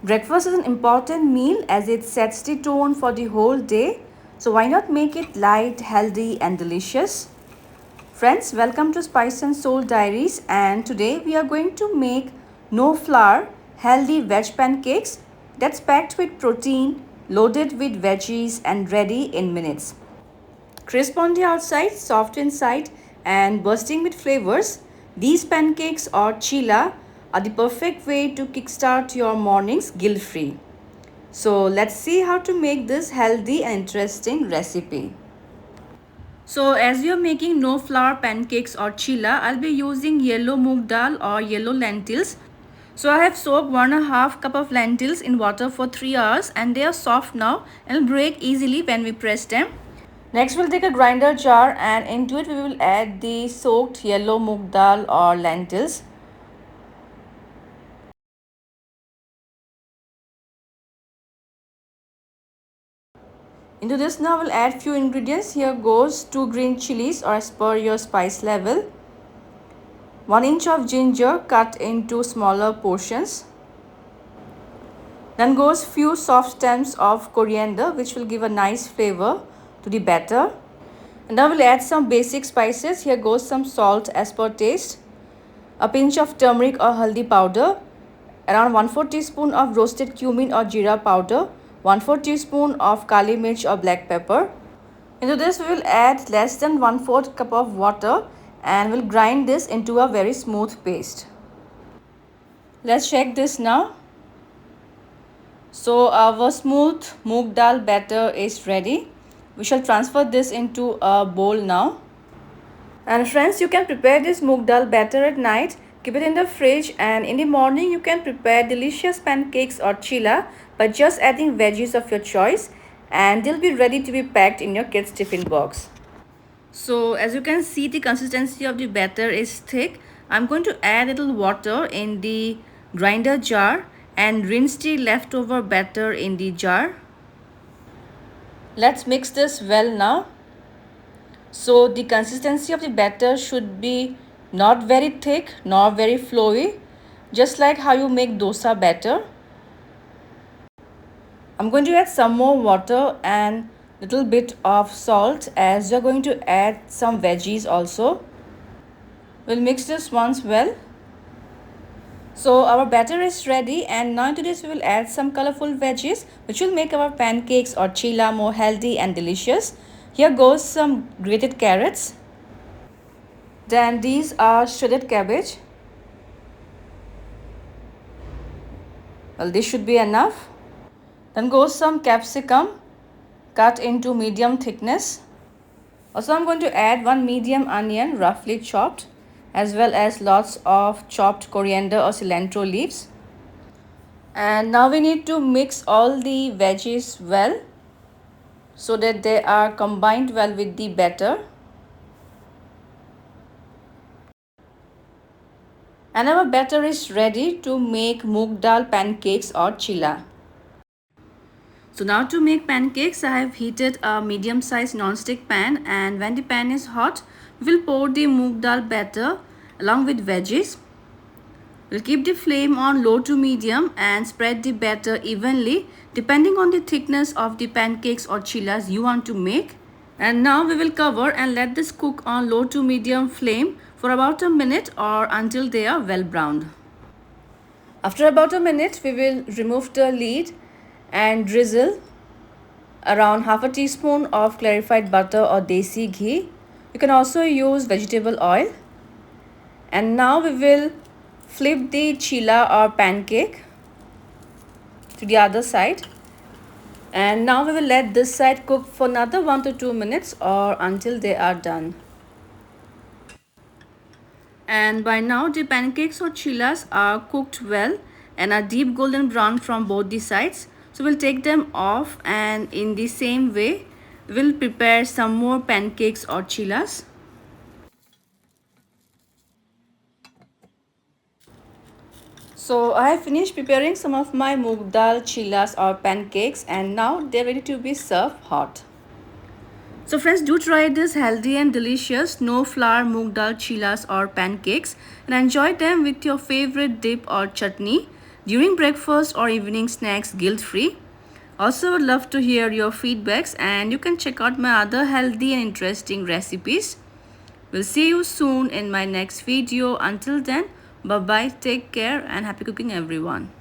Breakfast is an important meal as it sets the tone for the whole day. So why not make it light, healthy and delicious? Friends, welcome to Spice and Soul Diaries, and today we are going to make no flour, healthy veg pancakes that's packed with protein, loaded with veggies and ready in minutes. Crisp on the outside, soft inside and bursting with flavors, these pancakes or chila are the perfect way to kickstart your mornings guilt-free. So let's see how to make this healthy and interesting recipe. So as we are making no flour pancakes or chila, I'll be using yellow moong dal or yellow lentils. So I have soaked 1.5 cup of lentils in water for 3 hours and they are soft now and will break easily when we press them. Next we'll take a grinder jar and into it we will add the soaked yellow moong dal or lentils. Into this now we'll add few ingredients. Here goes 2 green chilies or as per your spice level. 1 inch of ginger cut into smaller portions. Then goes few soft stems of coriander which will give a nice flavor to the batter. And now we'll add some basic spices. Here goes some salt as per taste. A pinch of turmeric or haldi powder. Around 1/4 teaspoon of roasted cumin or jeera powder. 1/4 teaspoon of kali mirch or black pepper. Into this we will add less than 1/4 cup of water and we'll grind this into a very smooth paste. Let's check this now. So our smooth moong dal batter is ready. We shall transfer this into a bowl now. And friends, you can prepare this moong dal batter at night, keep it in the fridge, and in the morning you can prepare delicious pancakes or chila by just adding veggies of your choice and they'll be ready to be packed in your kids' tiffin box. So as you can see, the consistency of the batter is thick. I'm going to add a little water in the grinder jar and rinse the leftover batter in the jar. Let's mix this well now. So the consistency of the batter should be not very thick nor very flowy, just like how you make dosa batter. I'm going to add some more water and little bit of salt as you're going to add some veggies also. We'll mix this once well. So our batter is ready and now to this we will add some colorful veggies which will make our pancakes or chila more healthy and delicious. Here goes some grated carrots. Then these are shredded cabbage. Well, this should be enough. Then goes some capsicum cut into medium thickness. Also I'm going to add 1 medium onion roughly chopped, as well as lots of chopped coriander or cilantro leaves. And now we need to mix all the veggies well so that they are combined well with the batter. And our batter is ready to make moong dal pancakes or chila. So now to make pancakes, I have heated a medium-sized non-stick pan, and when the pan is hot, we will pour the moong dal batter along with veggies. We'll keep the flame on low to medium and spread the batter evenly depending on the thickness of the pancakes or chilas you want to make. And now we will cover and let this cook on low to medium flame for about a minute or until they are well browned. After about a minute, we will remove the lid and drizzle around 1/2 teaspoon of clarified butter or Desi ghee. You can also use vegetable oil. And now we will flip the chila or pancake to the other side. And now we will let this side cook for another 1 to 2 minutes or until they are done. And by now the pancakes or chilas are cooked well and are deep golden brown from both the sides. So we'll take them off and in the same way we'll prepare some more pancakes or chilas. So I have finished preparing some of my moong dal chilas or pancakes and now they're ready to be served hot. So friends, do try this healthy and delicious no flour moong dal chilas or pancakes and enjoy them with your favorite dip or chutney. during breakfast or evening snacks guilt-free. Also, would love to hear your feedbacks, and you can check out my other healthy and interesting recipes. We'll see you soon in my next video. Until then, bye bye, take care, and happy cooking, everyone.